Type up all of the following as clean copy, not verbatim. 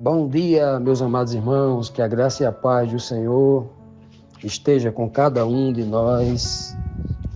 Bom dia, meus amados irmãos, que a graça e a paz do Senhor esteja com cada um de nós,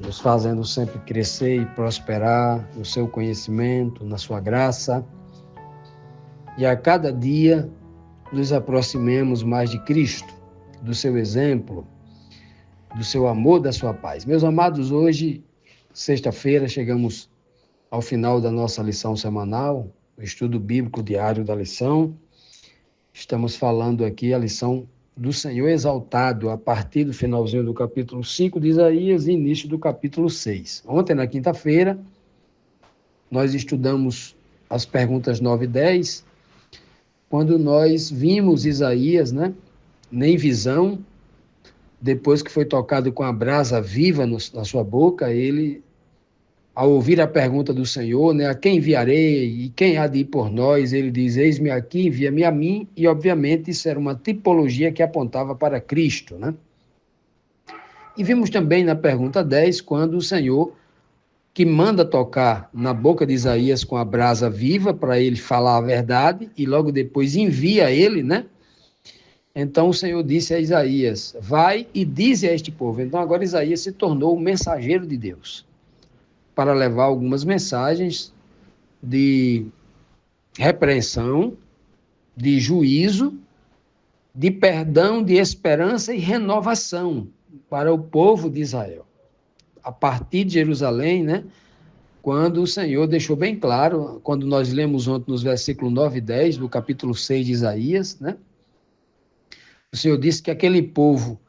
nos fazendo sempre crescer e prosperar no seu conhecimento, na sua graça, e a cada dia nos aproximemos mais de Cristo, do seu exemplo, do seu amor, da sua paz. Meus amados, hoje, sexta-feira, chegamos ao final da nossa lição semanal, o estudo bíblico diário da lição. Estamos falando aqui a lição do Senhor exaltado a partir do finalzinho do capítulo 5 de Isaías e início do capítulo 6. Ontem, na quinta-feira, nós estudamos as perguntas 9 e 10, quando nós vimos Isaías, nem visão, depois que foi tocado com a brasa viva na sua boca, ele, ao ouvir a pergunta do Senhor, a quem enviarei e quem há de ir por nós, ele diz, eis-me aqui, envia-me a mim, e obviamente isso era uma tipologia que apontava para Cristo, E vimos também na pergunta 10, quando o Senhor, que manda tocar na boca de Isaías com a brasa viva, para ele falar a verdade, e logo depois envia ele, Então o Senhor disse a Isaías, vai e dize a este povo. Então agora Isaías se tornou o mensageiro de Deus, para levar algumas mensagens de repreensão, de juízo, de perdão, de esperança e renovação para o povo de Israel. A partir de Jerusalém, quando o Senhor deixou bem claro, quando nós lemos ontem nos versículos 9 e 10 do capítulo 6 de Isaías, o Senhor disse que aquele povo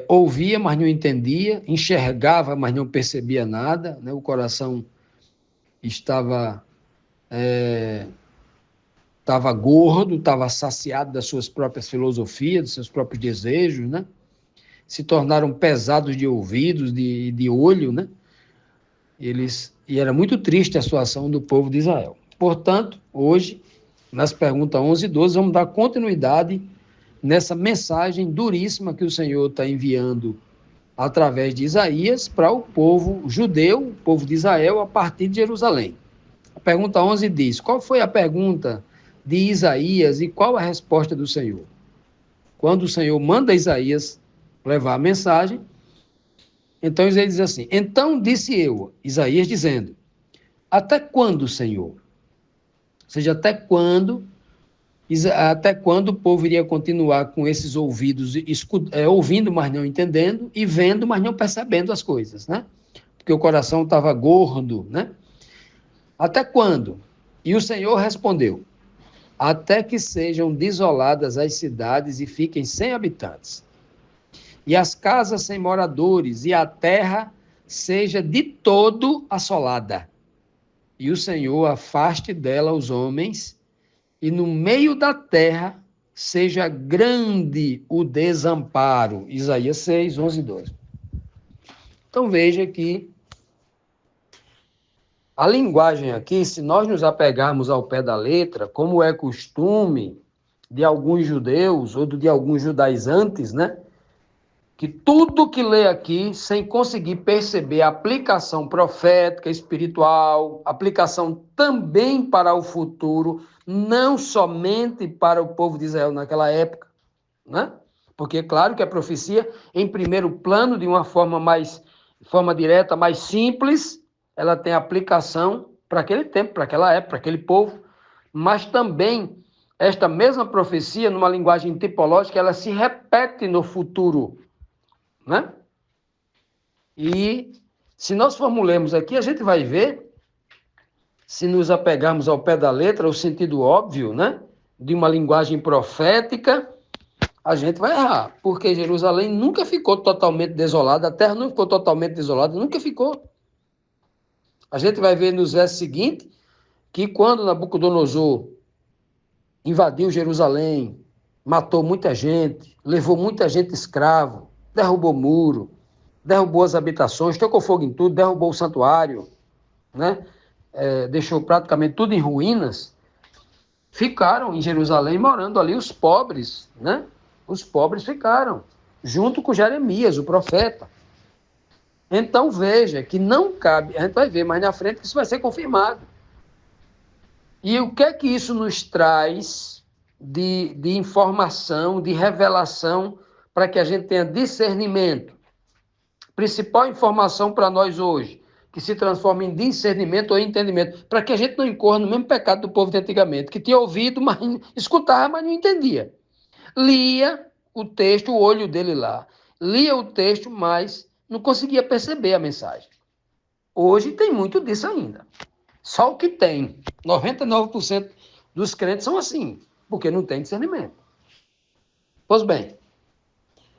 ouvia, mas não entendia, enxergava, mas não percebia nada, o coração estava gordo, estava saciado das suas próprias filosofias, dos seus próprios desejos, se tornaram pesados de ouvidos, de olho, e era muito triste a situação do povo de Israel. Portanto, hoje, nas perguntas 11 e 12, vamos dar continuidade nessa mensagem duríssima que o Senhor está enviando através de Isaías para o povo judeu, o povo de Israel, a partir de Jerusalém. A pergunta 11 diz, qual foi a pergunta de Isaías e qual a resposta do Senhor? Quando o Senhor manda Isaías levar a mensagem, então Isaías diz assim, então disse eu, Isaías dizendo, até quando, Senhor? Ou seja, até quando o povo iria continuar com esses ouvidos, ouvindo, mas não entendendo, e vendo, mas não percebendo as coisas, Porque o coração estava gordo, Até quando? E o Senhor respondeu, até que sejam desoladas as cidades e fiquem sem habitantes, e as casas sem moradores, e a terra seja de todo assolada, e o Senhor afaste dela os homens, e no meio da terra seja grande o desamparo. Isaías 6, 11 e 12. Então veja que a linguagem aqui, se nós nos apegarmos ao pé da letra, como é costume de alguns judeus ou de alguns judaizantes, que tudo que lê aqui, sem conseguir perceber a aplicação profética, espiritual, aplicação também para o futuro, não somente para o povo de Israel naquela época, Porque é claro que a profecia, em primeiro plano, de uma forma direta, mais simples, ela tem aplicação para aquele tempo, para aquela época, para aquele povo, mas também esta mesma profecia, numa linguagem tipológica, ela se repete no futuro, E se nós formulemos aqui, a gente vai ver, se nos apegarmos ao pé da letra, o sentido óbvio, de uma linguagem profética, a gente vai errar, porque Jerusalém nunca ficou totalmente desolada, a terra não ficou totalmente desolada, nunca ficou. A gente vai ver nos versos seguintes que quando Nabucodonosor invadiu Jerusalém, matou muita gente, levou muita gente escravo, derrubou muro, derrubou as habitações, tocou fogo em tudo, derrubou o santuário, deixou praticamente tudo em ruínas, ficaram em Jerusalém morando ali os pobres, Os pobres ficaram, junto com Jeremias, o profeta. Então veja que não cabe, a gente vai ver mais na frente que isso vai ser confirmado. E o que é que isso nos traz de informação, de revelação, para que a gente tenha discernimento. Principal informação para nós hoje, que se transforma em discernimento ou entendimento, para que a gente não incorra no mesmo pecado do povo de antigamente, que tinha ouvido, mas escutava, mas não entendia. Lia o texto, o olho dele lá, lia o texto, mas não conseguia perceber a mensagem. Hoje tem muito disso ainda. Só o que tem. 99% dos crentes são assim, porque não tem discernimento. Pois bem,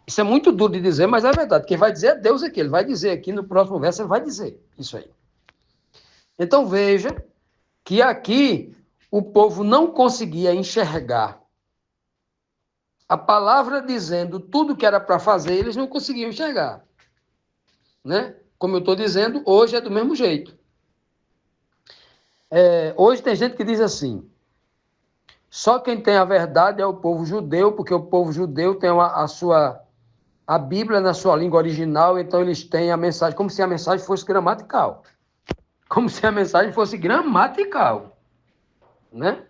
isso é muito duro de dizer, mas é verdade. Quem vai dizer é Deus aqui. Ele vai dizer aqui no próximo verso, ele vai dizer isso aí. Então veja que aqui o povo não conseguia enxergar a palavra dizendo tudo que era para fazer, eles não conseguiam enxergar. Né? Como eu estou dizendo, hoje é do mesmo jeito. Hoje tem gente que diz assim, só quem tem a verdade é o povo judeu, porque o povo judeu tem a Bíblia na sua língua original, então eles têm a mensagem, como se a mensagem fosse gramatical. Como se a mensagem fosse gramatical. Né?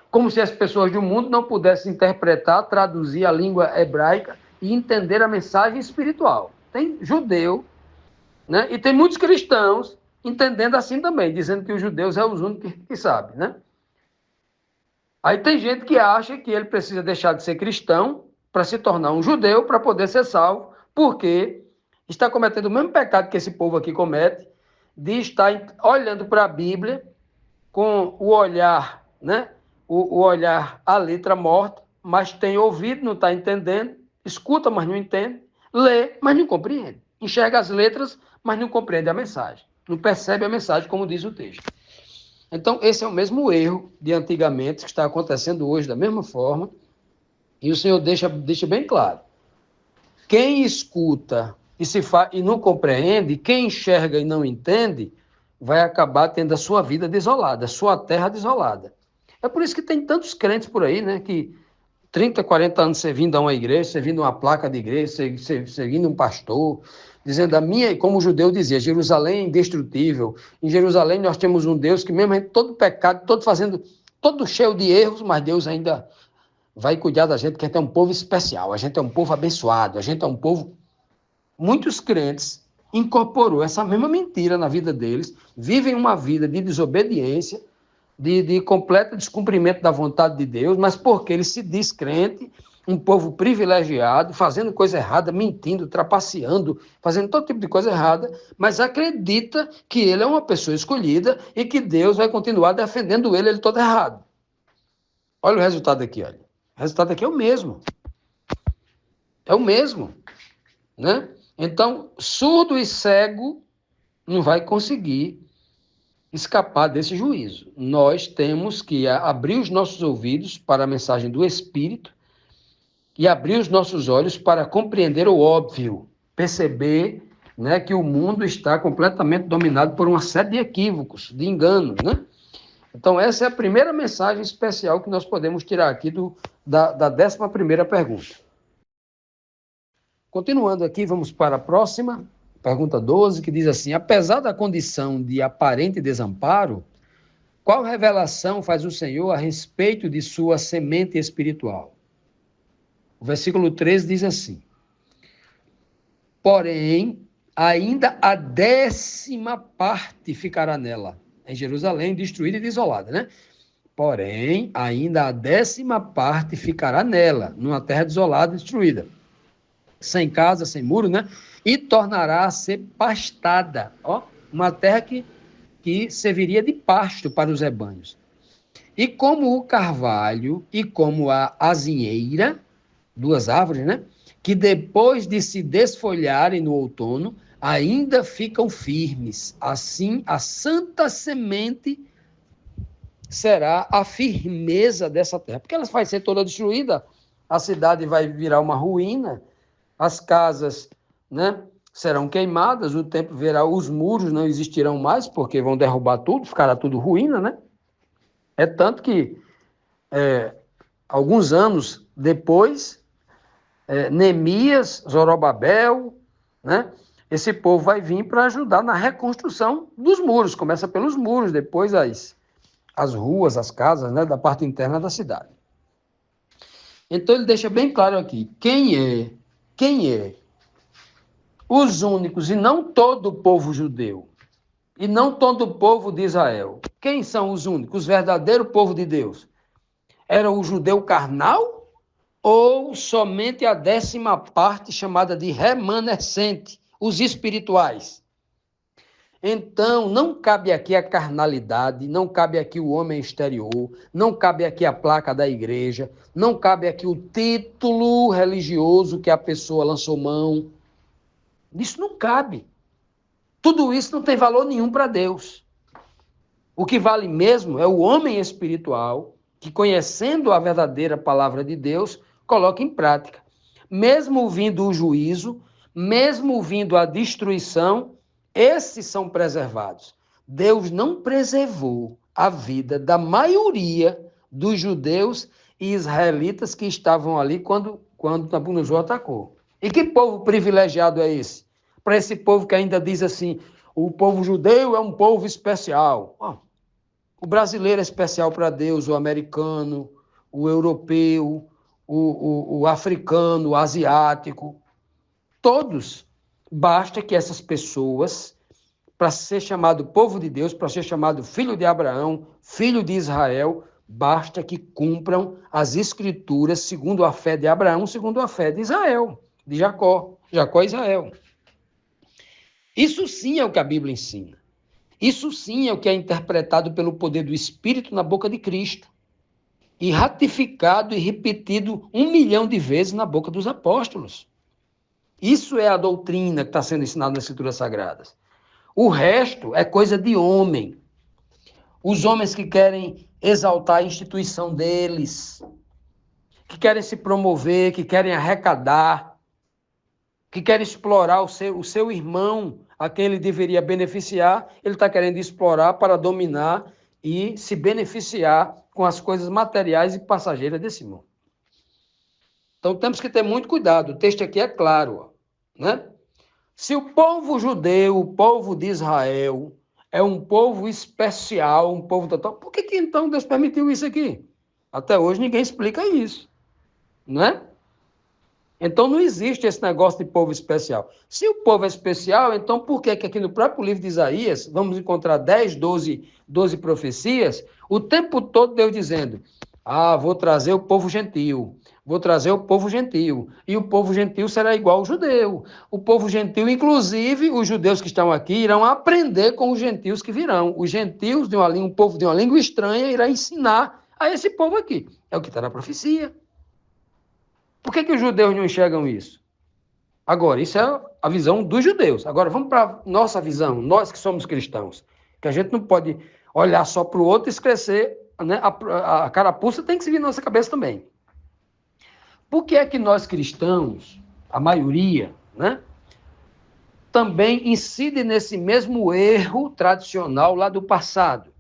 Como se as pessoas do mundo não pudessem interpretar, traduzir a língua hebraica e entender a mensagem espiritual. Tem judeu, né? E tem muitos cristãos entendendo assim também, dizendo que os judeus são os únicos que sabem, né? Aí tem gente que acha que ele precisa deixar de ser cristão para se tornar um judeu, para poder ser salvo, porque está cometendo o mesmo pecado que esse povo aqui comete, de estar olhando para a Bíblia com o olhar, né? O olhar, a letra morta, mas tem ouvido, não está entendendo, escuta, mas não entende, lê, mas não compreende. Enxerga as letras, mas não compreende a mensagem. Não percebe a mensagem, como diz o texto. Então, esse é o mesmo erro de antigamente, que está acontecendo hoje da mesma forma, e o Senhor deixa bem claro. Quem escuta e não compreende, quem enxerga e não entende, vai acabar tendo a sua vida desolada, a sua terra desolada. É por isso que tem tantos crentes por aí, né, que 30, 40 anos servindo a uma igreja, servindo uma placa de igreja, servindo um pastor, dizendo a minha, como o judeu dizia, Jerusalém é indestrutível. Em Jerusalém nós temos um Deus que mesmo todo pecado, todo cheio de erros, mas Deus ainda vai cuidar da gente, porque a gente é um povo especial, a gente é um povo abençoado, a gente é um povo... Muitos crentes incorporou essa mesma mentira na vida deles, vivem uma vida de desobediência, de completo descumprimento da vontade de Deus, mas porque ele se diz crente, um povo privilegiado, fazendo coisa errada, mentindo, trapaceando, fazendo todo tipo de coisa errada, mas acredita que ele é uma pessoa escolhida e que Deus vai continuar defendendo ele todo errado. Olha o resultado aqui, olha. O resultado aqui é o mesmo. É o mesmo, né? Então, surdo e cego não vai conseguir escapar desse juízo. Nós temos que abrir os nossos ouvidos para a mensagem do Espírito e abrir os nossos olhos para compreender o óbvio, perceber, né, que o mundo está completamente dominado por uma série de equívocos, de enganos, né? Então, essa é a primeira mensagem especial que nós podemos tirar aqui da 11ª pergunta. Continuando aqui, vamos para a próxima, pergunta 12, que diz assim: apesar da condição de aparente desamparo, qual revelação faz o Senhor a respeito de sua semente espiritual? O versículo 13 diz assim: porém, ainda a 10ª parte ficará nela, em Jerusalém, destruída e desolada, né? Porém, ainda a 10ª parte ficará nela, numa terra desolada e destruída, sem casa, sem muro, né? E tornará a ser pastada, ó, uma terra que serviria de pasto para os rebanhos. E como o carvalho e como a azinheira, duas árvores, né? Que depois de se desfolharem no outono, ainda ficam firmes. Assim, a santa semente será a firmeza dessa terra. Porque ela vai ser toda destruída, a cidade vai virar uma ruína, as casas, né, serão queimadas, o tempo verá, os muros não existirão mais, porque vão derrubar tudo, ficará tudo ruína, né? É tanto que, alguns anos depois, Neemias, Zorobabel, né, esse povo vai vir para ajudar na reconstrução dos muros. Começa pelos muros, depois as ruas, as casas, né, da parte interna da cidade. Então ele deixa bem claro aqui, quem é os únicos, e não todo o povo judeu, e não todo o povo de Israel. Quem são os únicos, os verdadeiros povo de Deus? Era o judeu carnal ou somente a 10ª parte chamada de remanescente, os espirituais? Então, não cabe aqui a carnalidade, não cabe aqui o homem exterior, não cabe aqui a placa da igreja, não cabe aqui o título religioso que a pessoa lançou mão. Isso não cabe. Tudo isso não tem valor nenhum para Deus. O que vale mesmo é o homem espiritual que, conhecendo a verdadeira palavra de Deus, coloca em prática. Mesmo vindo o juízo, mesmo vindo a destruição, esses são preservados. Deus não preservou a vida da maioria dos judeus e israelitas que estavam ali quando Nabucodonosor atacou. E que povo privilegiado é esse? Para esse povo que ainda diz assim, o povo judeu é um povo especial. O brasileiro é especial para Deus, o americano, o europeu, o africano, o asiático, todos. Basta que essas pessoas, para ser chamado povo de Deus, para ser chamado filho de Abraão, filho de Israel, basta que cumpram as escrituras segundo a fé de Abraão, segundo a fé de Israel, de Jacó. Jacó e Israel. Isso sim é o que a Bíblia ensina. Isso sim é o que é interpretado pelo poder do Espírito na boca de Cristo. E ratificado e repetido 1 milhão de vezes na boca dos apóstolos. Isso é a doutrina que está sendo ensinada nas Escrituras Sagradas. O resto é coisa de homem. Os homens que querem exaltar a instituição deles, que querem se promover, que querem arrecadar, que querem explorar o seu irmão, a quem ele deveria beneficiar, ele está querendo explorar para dominar e se beneficiar com as coisas materiais e passageiras desse mundo. Então temos que ter muito cuidado. O texto aqui é claro, né? Se o povo judeu, o povo de Israel, é um povo especial, um povo total, por que então Deus permitiu isso aqui? Até hoje ninguém explica isso, né? Então não existe esse negócio de povo especial. Se o povo é especial, então por que aqui no próprio livro de Isaías, vamos encontrar 10, 12 profecias, o tempo todo Deus dizendo, vou trazer o povo gentil, vou trazer o povo gentil, e o povo gentil será igual ao judeu. O povo gentil, inclusive, os judeus que estão aqui, irão aprender com os gentios que virão. Os gentios, um povo de uma língua estranha, irá ensinar a esse povo aqui. É o que está na profecia. Por que os judeus não enxergam isso? Agora, isso é a visão dos judeus. Agora, vamos para a nossa visão, nós que somos cristãos. Que a gente não pode olhar só para o outro e esquecer, né? A carapuça tem que se vir na nossa cabeça também. Por que é que nós cristãos, a maioria, né, também incide nesse mesmo erro tradicional lá do passado?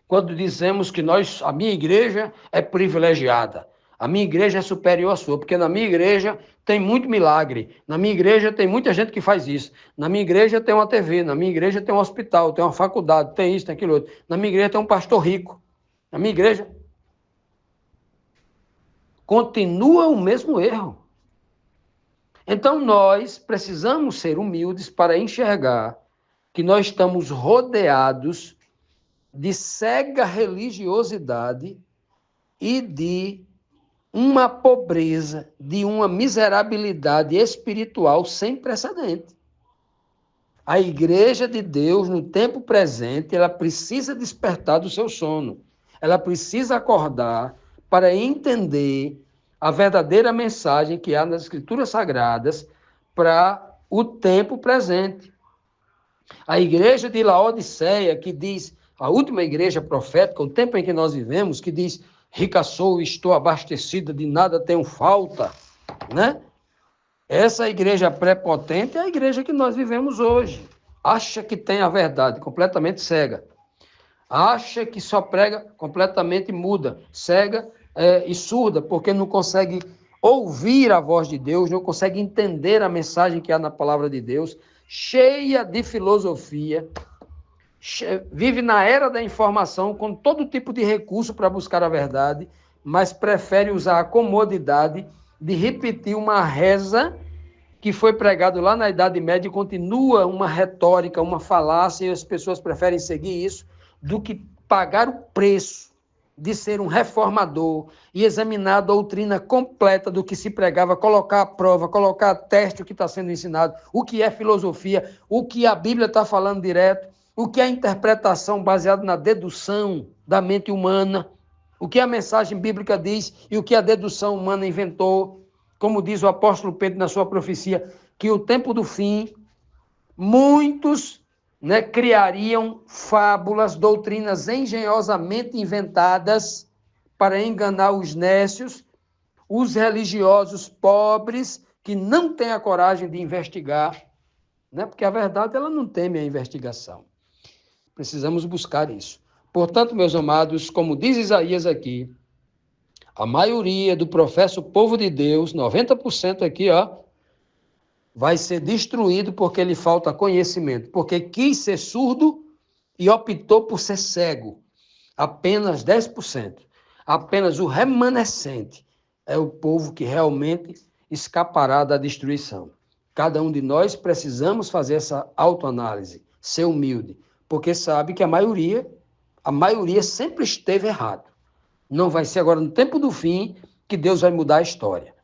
Quando dizemos que a minha igreja é privilegiada, a minha igreja é superior à sua, porque na minha igreja tem muito milagre, na minha igreja tem muita gente que faz isso, na minha igreja tem uma TV, na minha igreja tem um hospital, tem uma faculdade, tem isso, tem aquilo outro, na minha igreja tem um pastor rico, na minha igreja continua o mesmo erro. Então nós precisamos ser humildes para enxergar que nós estamos rodeados de cega religiosidade e de uma pobreza, de uma miserabilidade espiritual sem precedente. A igreja de Deus, no tempo presente, ela precisa despertar do seu sono. Ela precisa acordar para entender a verdadeira mensagem que há nas Escrituras Sagradas para o tempo presente. A igreja de Laodiceia, que diz, a última igreja profética, o tempo em que nós vivemos, que diz, rica sou, estou abastecida, de nada tenho falta, né? Essa igreja prepotente é a igreja que nós vivemos hoje. Acha que tem a verdade, completamente cega. Acha que só prega, completamente muda, cega e surda, porque não consegue ouvir a voz de Deus, não consegue entender a mensagem que há na palavra de Deus, cheia de filosofia, vive na era da informação, com todo tipo de recurso para buscar a verdade, mas prefere usar a comodidade de repetir uma reza que foi pregado lá na Idade Média e continua uma retórica, uma falácia, e as pessoas preferem seguir isso, do que pagar o preço de ser um reformador e examinar a doutrina completa do que se pregava, colocar à prova, colocar a teste o que está sendo ensinado, o que é filosofia, o que a Bíblia está falando direto, o que é interpretação baseada na dedução da mente humana, o que a mensagem bíblica diz e o que a dedução humana inventou. Como diz o apóstolo Pedro na sua profecia, que o tempo do fim, muitos criariam fábulas, doutrinas engenhosamente inventadas para enganar os nécios, os religiosos pobres, que não têm a coragem de investigar, porque a verdade ela não teme a investigação. Precisamos buscar isso. Portanto, meus amados, como diz Isaías aqui, a maioria do professo povo de Deus, 90% aqui, vai ser destruído porque lhe falta conhecimento, porque quis ser surdo e optou por ser cego. Apenas 10%. Apenas o remanescente é o povo que realmente escapará da destruição. Cada um de nós precisamos fazer essa autoanálise, ser humilde, porque sabe que a maioria sempre esteve errado. Não vai ser agora no tempo do fim que Deus vai mudar a história.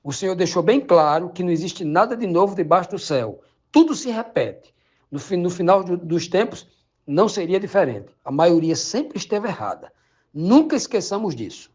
O Senhor deixou bem claro que não existe nada de novo debaixo do céu. Tudo se repete. No final dos tempos, não seria diferente. A maioria sempre esteve errada. Nunca esqueçamos disso.